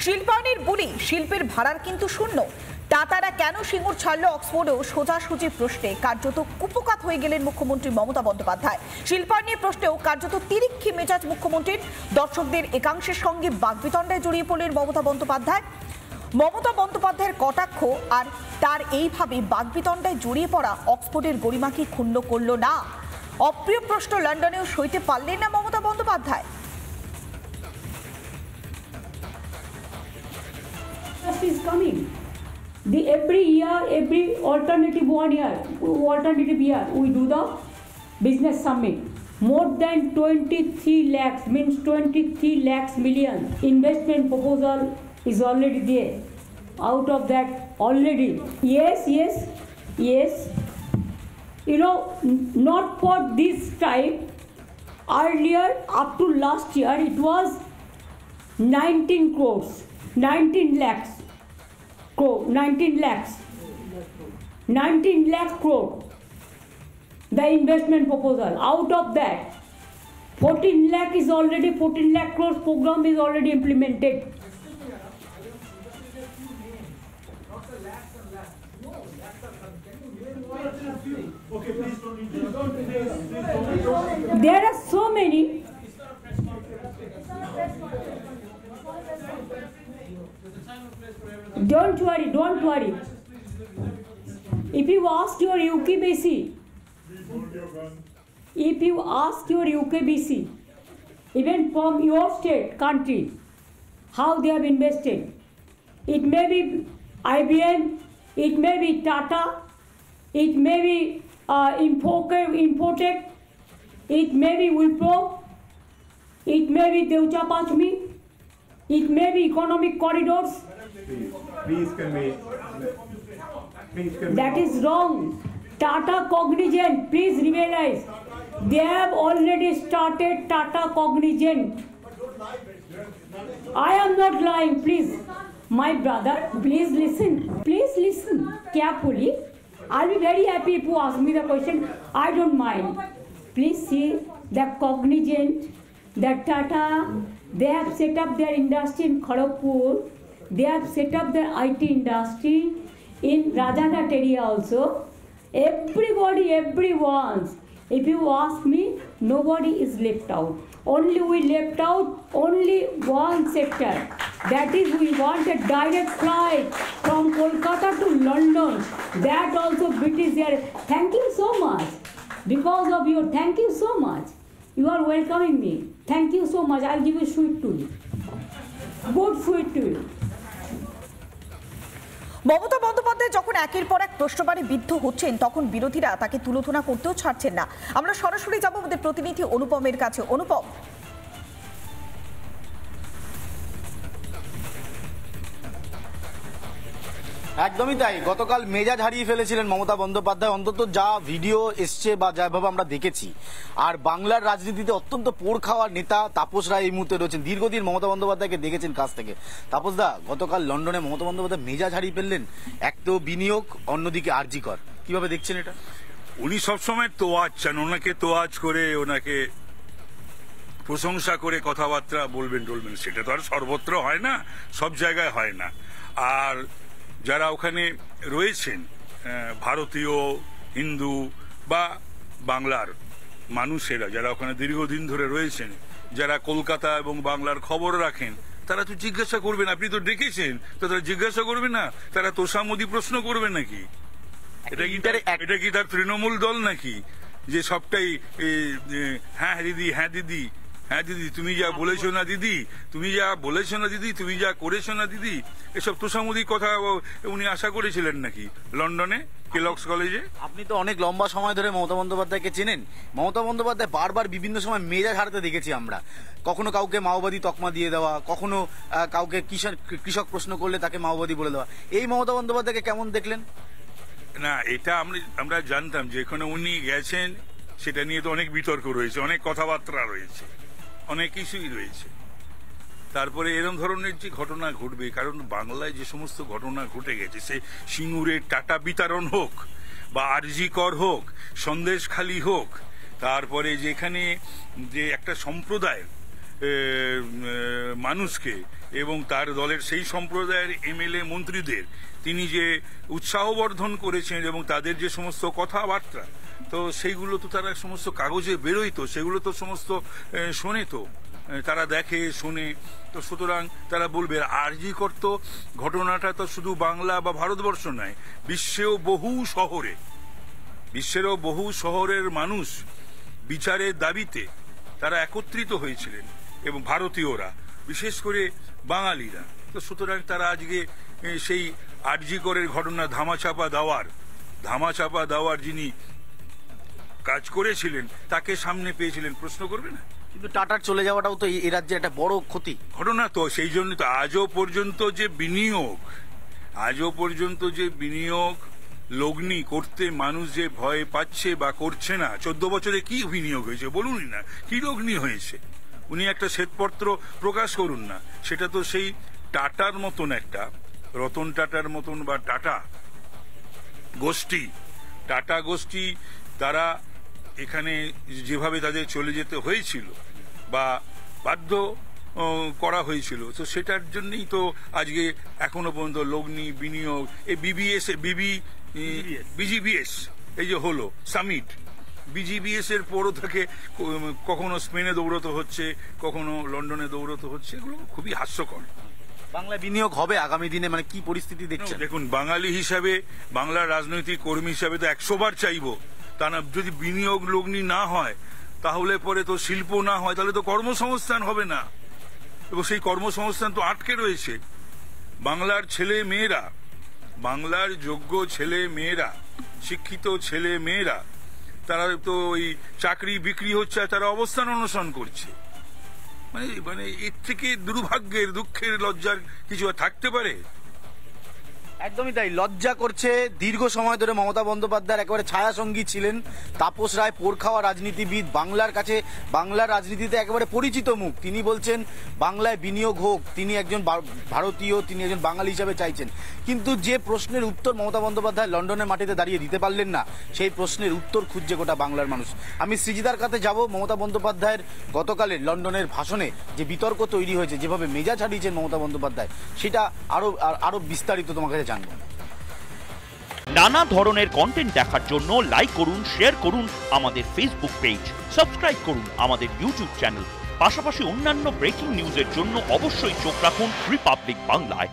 শিল্পায়নের বুলি শিল্পের ভাড়ার কিন্তু শূন্য। টাটারা কেন সিঙ্গুর ছাড়লো অক্সফোর্ডেও সোজাসুজি প্রশ্নে কার্যত কুপকাত হয়ে গেলেন মুখ্যমন্ত্রী মমতা বন্দ্যোপাধ্যায়। শিল্পায়নের প্রশ্নেও কার্যত তিরিক্ষি মেজাজ মুখ্যমন্ত্রীর। দর্শকদের একাংশের সঙ্গে বাগবিতণ্ডায় জড়িয়ে পড়লেন মমতা বন্দ্যোপাধ্যায়। মমতা বন্দ্যোপাধ্যায়ের কটাক্ষ আর তার এইভাবে বাগবিতণ্ডায় জড়িয়ে পড়া অক্সফোর্ডের গরিমা কি ক্ষুণ্ণ করল না? অপ্রিয় প্রশ্ন লন্ডনেও সইতে পারলেন না Mamata Bandyopadhyay. Is coming. Every year, every alternative year, we do the business summit. More than 23 lakhs, means 23 lakhs million investment proposal is already there. Out of that, already, yes. You know, not for this time. Earlier, up to last year, it was 19 crores, 19 lakhs. 19 lakh crore the investment proposal. Out of that 14 lakh crores program is already implemented. There are so many. Don't worry. If you ask your UKBC, even from your state, country, how they have invested, it may be IBM, it may be Tata, it may be Infotech, it may be Wipro, it may be Deutsche Pachmi, it may be economic corridors. Please convey. That is wrong. Tata Cognizant, please realize, they have already started Tata Cognizant. I am not lying, please. My brother, please listen carefully. I'll be very happy if you ask me the question. I don't mind. Please see the Cognizant, the Tata, they have set up their industry in Kharagpur. They have set up their IT industry in Rajaghat area also. Everyone. If you ask me, nobody is left out. We left out only one sector. That is, we want a direct flight from Kolkata to London. That also British there. Thank you so much. Because of you, thank you so much. You are welcoming me. Thank you so much. I'll give a sweet to you. Good sweet to you. Mamata Bandyopadhyay যখন একের পর এক প্রশ্নবাণে বিদ্ধ হচ্ছেন, তখন বিরোধীরা তাকে তুলোধনা করতেও ছাড়ছেন না। আমরা সরাসরি যাব আমাদের প্রতিনিধি অনুপমের কাছে। অনুপম, একদমই তাই। গতকাল মেজাজ হারিয়ে ফেলেছিলেন মমতা বন্দ্যোপাধ্যায়, অন্তত যা ভিডিও এসছে বা যাভাবে আমরা দেখেছি। আর বাংলার রাজনীতিতে অত্যন্ত পোড় খাওয়ার নেতা তাপস রায় এই মুহূর্তে রয়েছেন। দীর্ঘদিন মমতা বন্দ্যোপাধ্যায়কে দেখেছেন কাছ থেকে। তাপসদা, গতকাল লন্ডনে মমতা বন্দ্যোপাধ্যায় মেজাজ হারিয়ে ফেললেন। এক তো বিনিয়োগ, অন্যদিকে আরজিকর। কিভাবে দেখছেন এটা? উনি সবসময় তোয়াজ চান, ওনাকে তোয়াজ করে, ওনাকে প্রশংসা করে কথাবার্তা বলবেন টলবেন। সেটা তো আর সর্বত্র হয় না, সব জায়গায় হয় না। আর যারা ওখানে রয়েছেন, ভারতীয়, হিন্দু বা বাংলার মানুষেরা যারা ওখানে দীর্ঘদিন ধরে রয়েছেন, যারা কলকাতা এবং বাংলার খবর রাখেন, তারা তো জিজ্ঞাসা করবেন। আপনি তো ডেকেছেন, তো তারা জিজ্ঞাসা করবে না? তারা তোষামোদি প্রশ্ন করবে নাকি? এটা কি তার তৃণমূল দল নাকি যে সবটাই হ্যাঁ দিদি, হ্যাঁ দিদি, হ্যাঁ দিদি, তুমি যা বলেছো না দিদি, তুমি যা বলেছো না দিদি, তুমি যা করেছো না দিদি, এসব তোষামোদির কথা উনি আশা করেছিলেন নাকি লন্ডনে কেলগস কলেজে? আপনি তো অনেক লম্বা সময় ধরে মমতা বন্দ্যোপাধ্যায়কে চেনেন। মমতা বন্দ্যোপাধ্যায় বারবার বিভিন্ন সময় মেজাজ হারাতে দেখেছি আমরা। কখনো কাউকে মাওবাদী তকমা দিয়ে দেওয়া, কখনো কাউকে কৃষক প্রশ্ন করলে তাকে মাওবাদী বলে দেওয়া। এই মমতা বন্দ্যোপাধ্যায়কে কেমন দেখলেন? না, এটা আমরা জানতাম যে এখানে উনি গেছেন, সেটা নিয়ে তো অনেক বিতর্ক রয়েছে, অনেক কথাবার্তা রয়েছে, অনেক কিছুই রয়েছে। তারপরে এরকম ধরনের যে ঘটনা ঘটবে, কারণ বাংলায় যে সমস্ত ঘটনা ঘটে গেছে, সে সিঙ্গুরের টাটা বিতরণ হোক বা আরজিকর হোক, সন্দেশখালি হোক, তারপরে যেখানে যে একটা সম্প্রদায় মানুষকে এবং তার দলের সেই সম্প্রদায়ের এমএলএ মন্ত্রীদের তিনি যে উৎসাহবর্ধন করেছেন এবং তাদের যে সমস্ত কথাবার্তা, তো সেইগুলো তো তারা সমস্ত কাগজে বেরোয়, তো সেগুলো তো সমস্ত শোনে, তো তারা দেখে শোনে, তো সুতরাং তারা বলবে। আরজি করত ঘটনাটা তো শুধু বাংলা বা ভারতবর্ষ নয়, বিশ্বেরও বহু শহরের মানুষ বিচারের দাবিতে তারা একত্রিত হয়েছিলেন, এবং ভারতীয়রা বিশেষ করে বাঙালিরা। তো সুতরাং তারা আজকে সেই আরজি করের ঘটনা ধামাচাপা দেওয়ার যিনি কাজ করেছিলেন তাকে সামনে পেয়েছিলেন, প্রশ্ন করবে না? কিন্তু টাটার চলে যাওয়াটাও তো এই রাজ্যে একটা বড় ক্ষতি ঘটনা, তো সেই জন্য তো আজও পর্যন্ত যে বিনিয়োগ লগ্নি করতে মানুষ যে ভয় পাচ্ছে বা করছে না, 14 বছরে কি বিনিয়োগ হয়েছে বলুনই না, কি লগ্নি হয়েছে? উনি একটা শ্বেতপত্র প্রকাশ করুন না, সেটা তো সেই টাটার মতন, একটা রতন টাটার মতন বা টাটা গোষ্ঠী তারা এখানে যেভাবে তাদের চলে যেতে হয়েছিল বা বাধ্য করা হয়েছিল, তো সেটার জন্যই তো আজকে এখনো পর্যন্ত লগ্নি বিনিয়োগ, এই বিজিবিএস এই যে হলো সামিট, বিজিবিএস এর পরও থেকে কখনো স্পেনে দৌড়াতে হচ্ছে, কখনো লন্ডনে দৌড়াতে হচ্ছে, এগুলো খুবই হাস্যকর। বাংলা বিনিয়োগ হবে আগামী দিনে, মানে কি পরিস্থিতি দেখছেন? দেখুন, বাঙালি হিসাবে, বাংলার রাজনৈতিক কর্মী হিসাবে তো 100 বার চাইবো, তা না যদি বিনিয়োগ লগ্নি না হয়, তাহলে পরে তো শিল্প না হয়, তাহলে তো কর্মসংস্থান হবে না, এবং সেই কর্মসংস্থান তো আটকে রয়েছে। বাংলার যোগ্য ছেলে মেয়েরা, শিক্ষিত ছেলে মেয়েরা, তারা তো ওই চাকরি বিক্রি হচ্ছে আর তারা অবস্থান অনশন করছে। মানে এর থেকে দুর্ভাগ্যের, দুঃখের, লজ্জার কিছু আর থাকতে পারে? একদমই তাই, লজ্জা করছে। দীর্ঘ সময় ধরে মমতা বন্দ্যোপাধ্যায়ের একেবারে ছায়াসঙ্গী ছিলেন তাপস রায়, পোরখাওয়া রাজনীতিবিদ, বাংলার কাছে, বাংলার রাজনীতিতে একেবারে পরিচিত মুখ। তিনি বলছেন বাংলায় বিনিয়োগ হোক, তিনি একজন ভারতীয়, তিনি একজন বাঙালি হিসাবে চাইছেন। কিন্তু যে প্রশ্নের উত্তর মমতা বন্দ্যোপাধ্যায় লন্ডনের মাটিতে দাঁড়িয়ে দিতে পারলেন না, সেই প্রশ্নের উত্তর খুঁজছে গোটা বাংলার মানুষ। আমি সৃজিদার কাছে যাব। মমতা বন্দ্যোপাধ্যায়ের গতকালের লন্ডনের ভাষণে যে বিতর্ক তৈরি হয়েছে, যেভাবে মেজাজ হারিয়েছেন মমতা বন্দ্যোপাধ্যায়, সেটা আরো বিস্তারিত তোমার কাছে জানবো। নানা ধরনের কন্টেন্ট দেখার জন্য লাইক করুন, শেয়ার করুন আমাদের ফেসবুক পেজ, সাবস্ক্রাইব করুন আমাদের ইউটিউব চ্যানেল। পাশাপাশি অন্যান্য ব্রেকিং নিউজের জন্য অবশ্যই চোখ রাখুন রিপাবলিক বাংলায়।